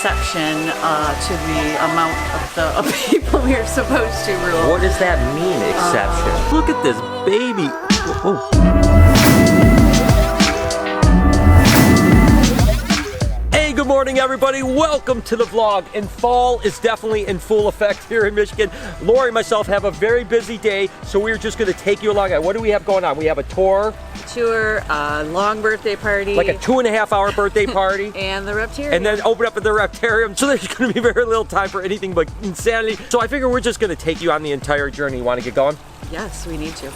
exception to the amount of people we are supposed to rule. What does that mean, exception? Look at this baby. Oh. Good morning, everybody. Welcome to the vlog. And fall is definitely in full effect here in Michigan. Lori and myself have a very busy day, so we're just going to take you along. What do we have going on? We have a tour, a long birthday party, like a 2.5-hour birthday party, and the Reptarium, and then open up at the Reptarium. So there's going to be very little time for anything but insanity. So I figure we're just going to take you on the entire journey. You want to get going? Yes, we need to.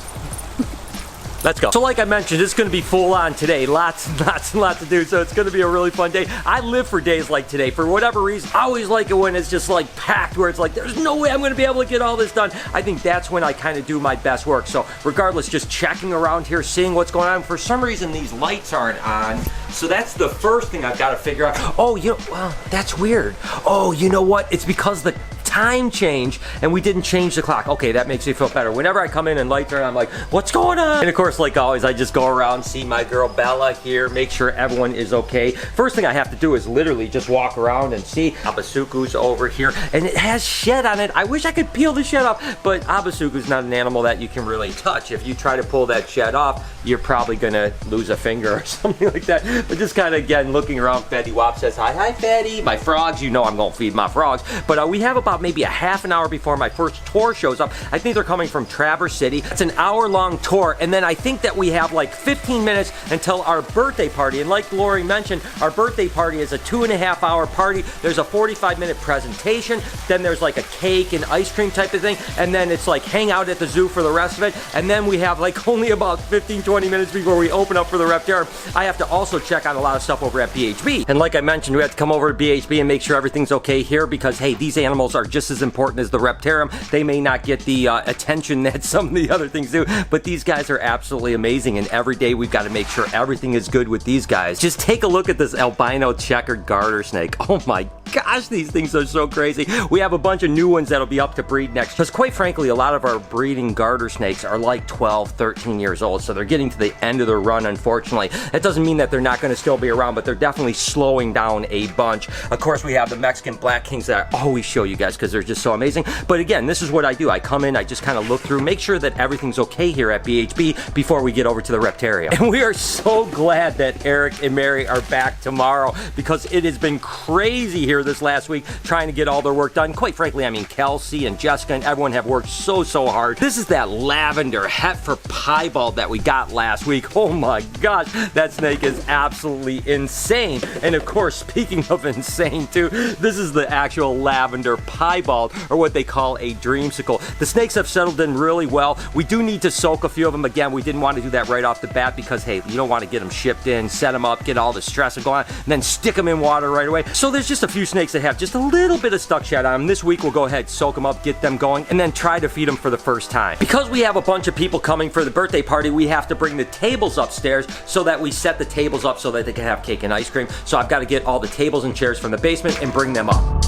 Let's go. So like I mentioned, it's going to be full on today. Lots to do, so it's going to be a really fun day. I live for days like today. For whatever reason, I always like it when it's just like packed, where it's like, there's no way I'm going to be able to get all this done. I think that's when I kind of do my best work. So regardless, just checking around here, seeing what's going on. For some reason, these lights aren't on. So that's the first thing I've got to figure out. Oh, well, that's weird. Oh, you know what? It's because the time change and we didn't change the clock. Okay, that makes me feel better. Whenever I come in and lights are on, I'm like, what's going on? And of course, like always, I just go around, see my girl Bella here, make sure everyone is okay. First thing I have to do is literally just walk around and see. Abasuku's over here and it has shed on it. I wish I could peel the shed off, but Abasuku's not an animal that you can really touch. If you try to pull that shed off, you're probably gonna lose a finger or something like that. But just kind of, again, looking around, Fetty Wap says hi. Hi, Fetty. My frogs, you know I'm gonna feed my frogs. But we have about maybe a half an hour before my first tour shows up. I think they're coming from Traverse City. It's an hour-long tour, and then I think that we have like 15 minutes until our birthday party. And like Lori mentioned, our birthday party is a 2.5-hour party. There's a 45-minute presentation, then there's like a cake and ice cream type of thing, and then it's like hang out at the zoo for the rest of it, and then we have like only about 15-20 minutes before we open up for the Reptarium. I have to also check on a lot of stuff over at BHB. And like I mentioned, we have to come over to BHB and make sure everything's okay here because, hey, these animals are just as important as the Reptarium. They may not get the attention that some of the other things do, but these guys are absolutely amazing, and every day we've got to make sure everything is good with these guys. Just take a look at this albino checkered garter snake. Oh my gosh, these things are so crazy. We have a bunch of new ones that'll be up to breed next, because quite frankly, a lot of our breeding garter snakes are like 12, 13 years old, so they're getting to the end of their run, unfortunately. That doesn't mean that they're not going to still be around, but they're definitely slowing down a bunch. Of course, we have the Mexican Black Kings that I always show you guys because they're just so amazing. But again, this is what I do. I come in, I just kind of look through, make sure that everything's okay here at BHB before we get over to the Reptarium. And we are so glad that Eric and Mary are back tomorrow because it has been crazy here this last week trying to get all their work done. Quite frankly, I mean, Kelsey and Jessica and everyone have worked so hard. This is that lavender heifer piebald that we got last week. Oh my gosh, that snake is absolutely insane. And of course, speaking of insane too, this is the actual lavender piebald, or what they call a dreamsicle. The snakes have settled in really well. We do need to soak a few of them. Again, we didn't want to do that right off the bat because, hey, you don't want to get them shipped in, set them up, get all the stress going on, and then stick them in water right away. So there's just a few snakes that have just a little bit of stuck shed on them. This week we'll go ahead, soak them up, get them going, and then try to feed them for the first time. Because we have a bunch of people coming for the birthday party, we have to bring the tables upstairs so that we set the tables up so that they can have cake and ice cream. So I've got to get all the tables and chairs from the basement and bring them up.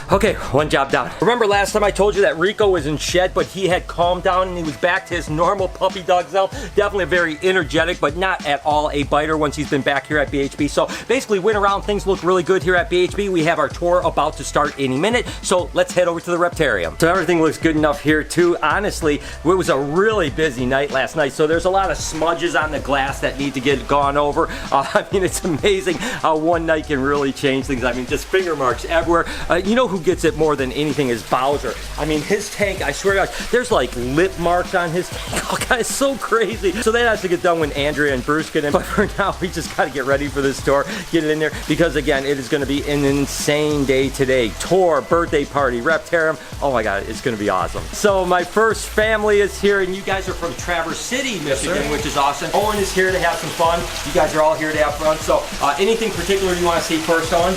Okay, one job done. Remember last time I told you that Rico was in shed, but he had calmed down and he was back to his normal puppy dog self. Definitely very energetic, but not at all a biter once he's been back here at BHB. So basically went around, things look really good here at BHB. We have our tour about to start any minute, so let's head over to the Reptarium. So everything looks good enough here too. Honestly, it was a really busy night last night, so there's a lot of smudges on the glass that need to get gone over. I mean, it's amazing how one night can really change things. I mean, just finger marks everywhere. You know who gets it more than anything is Bowser. I mean, his tank, I swear to God, there's like lip marks on his tank. Oh God, it's so crazy. So that has to get done when Andrea and Bruce get in. But for now, we just got to get ready for this tour, get it in there, because again, it is going to be an insane day today. Tour, birthday party, Reptarium. Oh my God, it's going to be awesome. So my first family is here, and you guys are from Traverse City, Michigan, which is awesome. Owen is here to have some fun. You guys are all here to have fun. So anything particular you want to see first, Owen?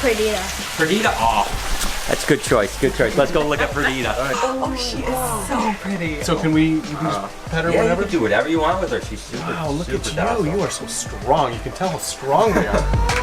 Perdita. Perdita? Oh, that's good choice, good choice. Let's go look at Perdita. Oh, she is so pretty. So can we just pet her yeah, whenever? you can do whatever you want with her. She's super, wow, look super at docile. you. You are so strong. You can tell how strong they are.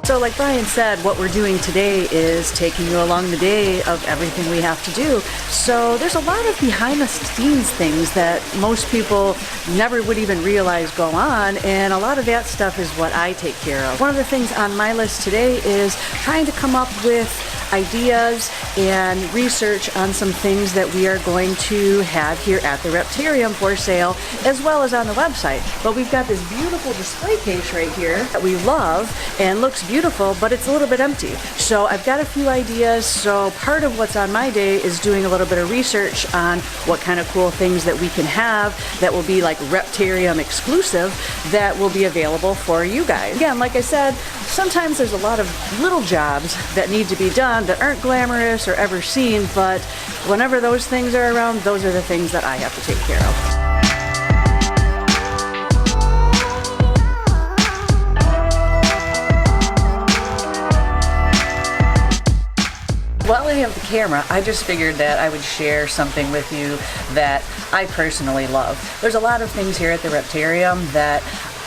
So like Brian said, what we're doing today is taking you along the day of everything we have to do. So there's a lot of behind the scenes things that most people never would even realize go on, and a lot of that stuff is what I take care of. One of the things on my list today is trying to come up with ideas and research on some things that we are going to have here at the Reptarium for sale, as well as on the website. But we've got this beautiful display case right here that we love and looks beautiful, but it's a little bit empty. So I've got a few ideas. So part of what's on my day is doing a little bit of research on what kind of cool things that we can have that will be like Reptarium exclusive that will be available for you guys. Again, like I said, sometimes there's a lot of little jobs that need to be done that aren't glamorous or ever seen, but whenever those things are around, those are the things that I have to take care of. While I have the camera, I just figured that I would share something with you that I personally love. There's a lot of things here at the Reptarium that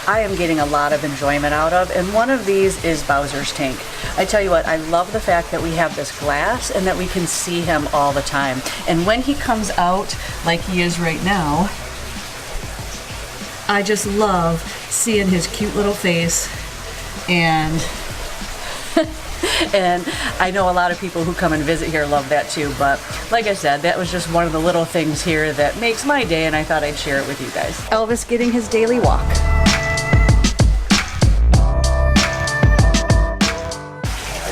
I am getting a lot of enjoyment out of, and one of these is Bowser's tank. I tell you what, I love the fact that we have this glass and that we can see him all the time. And when he comes out like he is right now, I just love seeing his cute little face. And and I know a lot of people who come and visit here love that too, but like I said, that was just one of the little things here that makes my day, and I thought I'd share it with you guys. Elvis getting his daily walk.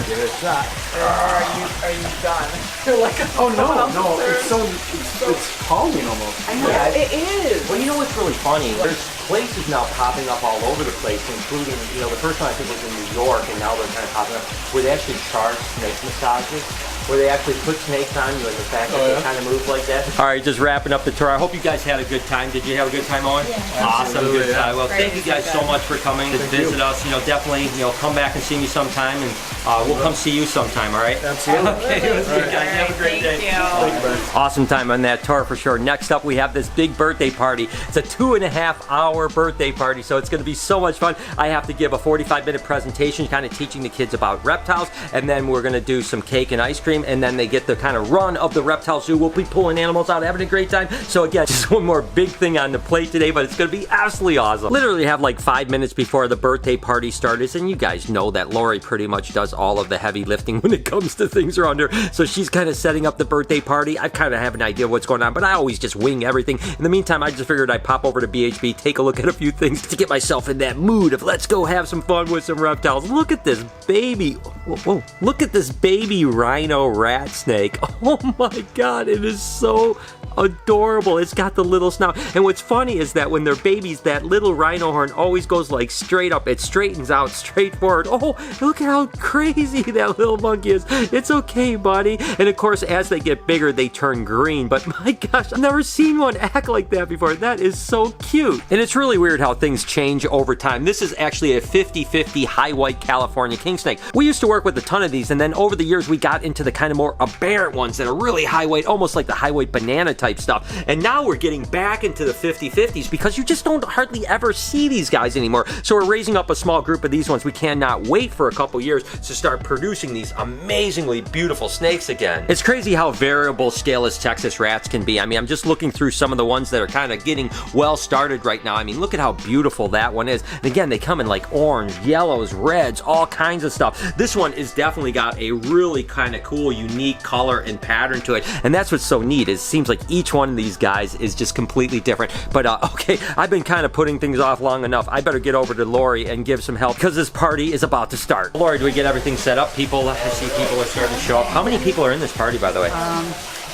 Give it a shot. Are you done? They're like, oh no, it's calming almost. I know, it is. Well, you know what's really funny? There's places now popping up all over the place, including, the first one I think was in New York, and now they're kind of popping up, where they actually charge snake massages, where they actually put snakes on you, and the fact that they kind of move like that. All right, just wrapping up the tour. I hope you guys had a good time. Did you have a good time, Owen? Yeah. Awesome, good time. Well, thank you guys so much for coming to visit us. Definitely, come back and see me sometime, and we'll come see you sometime, all right? Absolutely. Okay, let's go, guys. Have a great day. Thank you. Awesome time on that tour for sure. Next up, we have this big birthday party. It's a 2.5-hour birthday party, so it's going to be so much fun. I have to give a 45-minute presentation, kind of teaching the kids about reptiles, and then we're going to do some cake and ice cream, and then they get the kind of run of the reptile zoo. We'll be pulling animals out, having a great time. So again, just one more big thing on the plate today, but it's going to be absolutely awesome. Literally have like 5 minutes before the birthday party starts, and you guys know that Lori pretty much does all of the heavy lifting when it comes to things around her. So she's kind of setting up the birthday party. I kind of have an idea of what's going on, but I always just wing everything. In the meantime, I just figured I'd pop over to BHB, take a look at a few things to get myself in that mood of let's go have some fun with some reptiles. Look at this baby. Whoa, look at this baby Rhino Rat Snake. Oh my God, it is so adorable. It's got the little snout. And what's funny is that when they're babies, that little rhino horn always goes like straight up. It straightens out straight forward. Oh, look at how crazy that little monkey is. It's okay, buddy. And of course, as they get bigger, they turn green. But my gosh, I've never seen one act like that before. That is so cute. And it's really weird how things change over time. This is actually a 50-50 high white California king snake. We used to work with a ton of these, and then over the years, we got into the kind of more aberrant ones that are really high white, almost like the high white banana type stuff. And now we're getting back into the 50-50s because you just don't hardly ever see these guys anymore. So we're raising up a small group of these ones. We cannot wait for a couple years to start producing these amazingly beautiful snakes again. It's crazy how variable scaleless Texas rats can be. I mean, I'm just looking through some of the ones that are kind of getting well started right now. I mean, look at how beautiful that one is. And again, they come in like orange, yellows, reds, all kinds of stuff. This one is definitely got a really kind of cool, unique color and pattern to it. And that's what's so neat. It seems like each one of these guys is just completely different. But okay, I've been kind of putting things off long enough. I better get over to Lori and give some help because this party is about to start. Lori, do we get everything set up? I see people are starting to show up. How many people are in this party, by the way?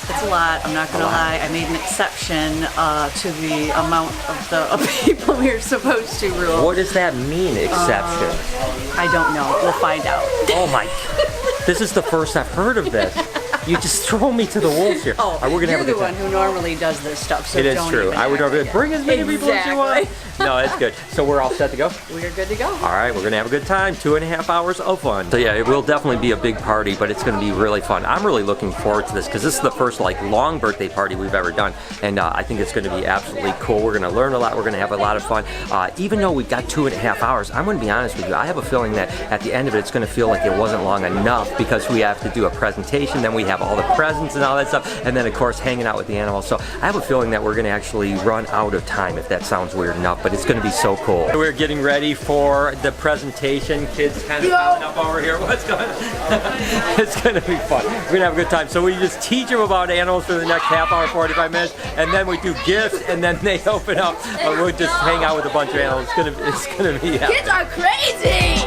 It's a lot, I'm not gonna lie. I made an exception to the amount of people we're supposed to rule. What does that mean, exception? I don't know, we'll find out. Oh my, this is the first I've heard of this. You just throw me to the wolves here. Oh, we're gonna you're have a good the one time. who normally does this stuff, so it is don't true. even I would act bring as many people as you want. No, it's good. So we're all set to go? We're good to go. All right, we're gonna have a good time. 2.5 hours of fun. So yeah, it will definitely be a big party, but it's gonna be really fun. I'm really looking forward to this because this is the first like long birthday party we've ever done, and I think it's gonna be absolutely cool. We're gonna learn a lot. We're gonna have a lot of fun. Even though we've got 2.5 hours, I'm gonna be honest with you. I have a feeling that at the end of it, it's gonna feel like it wasn't long enough because we have to do a presentation, then we have all the presents and all that stuff, and then of course hanging out with the animals. So I have a feeling that we're gonna actually run out of time, if that sounds weird enough, but it's gonna be so cool. We're getting ready for the presentation. Kids kind of coming up over here. What's going on? It's gonna be fun. We're gonna have a good time. So we just teach them about animals for the next half hour, 45 minutes, and then we do gifts, and then they open up. We'll just hang out with a bunch of animals. It's gonna be. Kids are crazy!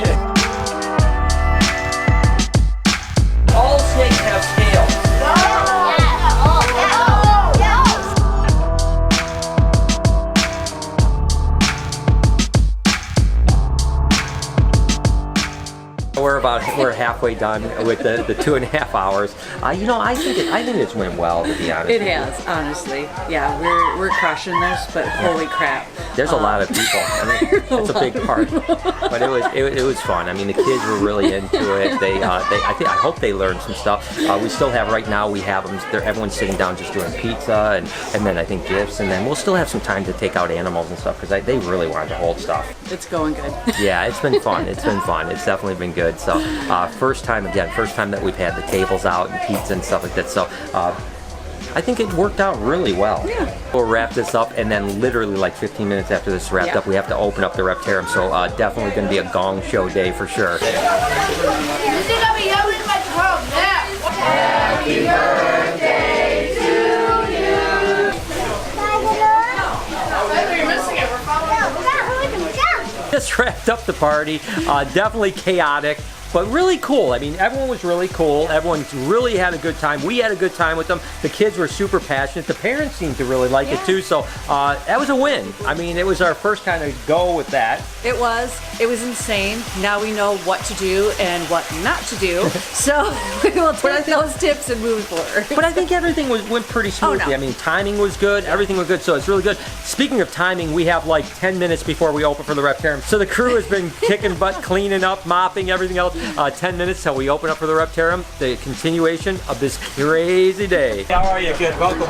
All snakes have scales. We're halfway done with the 2.5 hours. You know, I think it's went well, to be honest. It has, honestly. Yeah, we're crushing this, but holy crap. There's a lot of people. I mean, it's a big part, but it was fun. I mean, the kids were really into it. I hope they learned some stuff. We still have right now. We have them. Everyone's sitting down just doing pizza and then I think gifts, and then we'll still have some time to take out animals and stuff because they really wanted to hold stuff. It's going good. Yeah, it's been fun. It's been fun. It's definitely been good. So first time that we've had the tables out and pizza and stuff like that. So I think it worked out really well. Yeah. We'll wrap this up, and then literally like 15 minutes after this is wrapped up, we have to open up the Reptarium. So definitely going to be a gong show day for sure. You think I'll be yelling at my phone now? Happy birthday to you. You're missing it. We're following. Just wrapped up the party. Definitely chaotic, but really cool. I mean, everyone was really cool. Everyone really had a good time. We had a good time with them. The kids were super passionate. The parents seemed to really like it too. So that was a win. I mean, it was our first kind of go with that. It was insane. Now we know what to do and what not to do. So we will take those tips and move forward. But I think everything went pretty smoothly. Oh, no. I mean, timing was good. Everything was good. So it's really good. Speaking of timing, we have like 10 minutes before we open for the Reptarium. So the crew has been kicking butt, cleaning up, mopping, everything else. 10 minutes till we open up for the Reptarium. The continuation of this crazy day. How are you? Good. Welcome.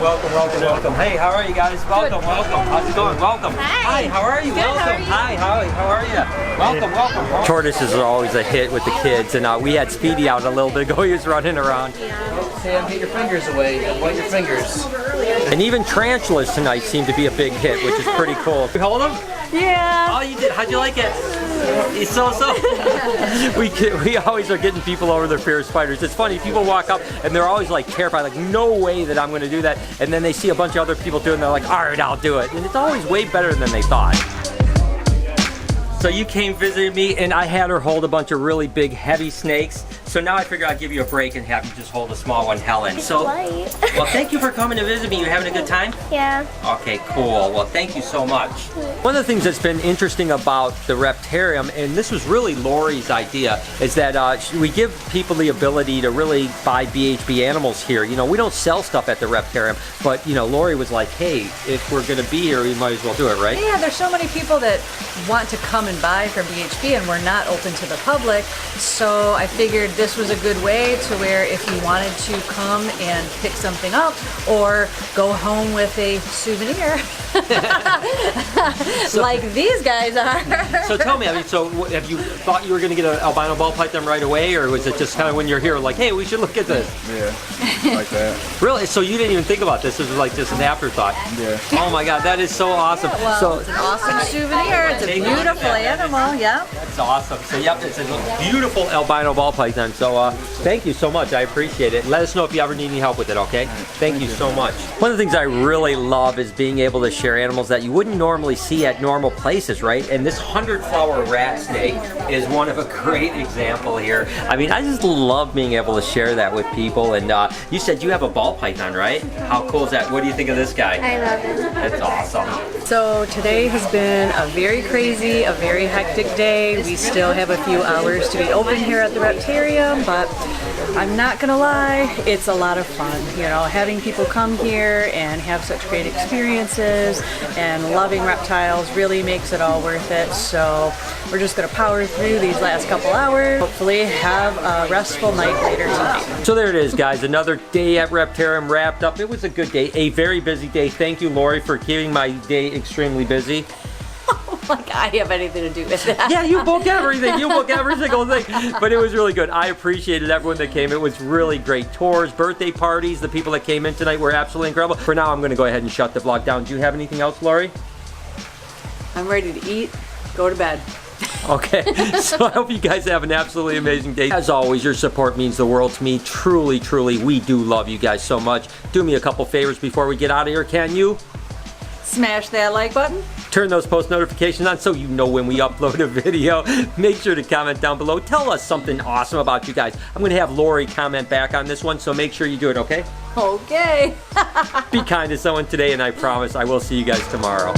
Hey, how are you guys? Welcome. How's it going? Welcome. Hi. How are you? Good, Welcome. how are you? Hi. How are you? Welcome. Tortoises are always a hit with the kids, and we had Speedy out a little bit ago. He was running around. Sam, get your fingers away. Avoid your fingers. And even tarantulas tonight seem to be a big hit, which is pretty cool. You hold them? Yeah. Oh, you did. How'd you like it? So. We always are getting people over their fear of spiders. It's funny, people walk up and they're always like terrified, like no way that I'm going to do that. And then they see a bunch of other people doing it and they're like, all right, I'll do it. And it's always way better than they thought. So you came visiting me and I had her hold a bunch of really big, heavy snakes. So now I figured I'd give you a break and have you just hold a small one, Helen. So, well, thank you for coming to visit me. You having a good time? Yeah. Okay, cool. Well, thank you so much. One of the things that's been interesting about the Reptarium, and this was really Lori's idea, is that we give people the ability to really buy BHB animals here. You know, we don't sell stuff at the Reptarium, but, you know, Lori was like, hey, if we're going to be here, we might as well do it, right? Yeah, there's so many people that want to come and buy from BHB, and we're not open to the public. So I figured this was a good way to where if you wanted to come and pick something up or go home with a souvenir like these guys are. So tell me, I mean, so have you thought you were going to get an albino ball python right away, or was it just kind of when you're here like, hey, we should look at this? Yeah, like that. Really? So you didn't even think about this? This was like just an afterthought? Yeah. Oh my God, that is so awesome. Well, So it's an awesome souvenir. It's a beautiful animal, yeah. that's awesome. So yep, it's a beautiful albino ball python. So thank you so much. I appreciate it. Let us know if you ever need any help with it, okay? Thank you so much. One of the things I really love is being able to share animals that you wouldn't normally see at normal places, right? And this 100-flower rat snake is one of a great example here. I mean, I just love being able to share that with people. And you said you have a ball python, right? How cool is that? What do you think of this guy? I love it. That's awesome. So today has been a very crazy, a very hectic day. We still have a few hours to be open here at the Reptarium, but I'm not gonna lie, it's a lot of fun. You know, having people come here and have such great experiences and loving reptiles really makes it all worth it. So we're just gonna power through these last couple hours. Hopefully have a restful night later tonight. So there it is, guys. Another day at Reptarium wrapped up. It was a good day, a very busy day. Thank you, Lori, for keeping my day extremely busy. Like I have anything to do with that. Yeah, you book everything. You book every single thing. But it was really good. I appreciated everyone that came. It was really great. Tours, birthday parties, the people that came in tonight were absolutely incredible. For now, I'm going to go ahead and shut the vlog down. Do you have anything else, Lori? I'm ready to eat, go to bed. Okay, so I hope you guys have an absolutely amazing day. As always, your support means the world to me. Truly, truly, we do love you guys so much. Do me a couple favors before we get out of here, can you? Smash that like button. Turn those post notifications on so you know when we upload a video. Make sure to comment down below. Tell us something awesome about you guys. I'm going to have Lori comment back on this one, so make sure you do it, okay? Okay. Be kind to someone today, and I promise I will see you guys tomorrow.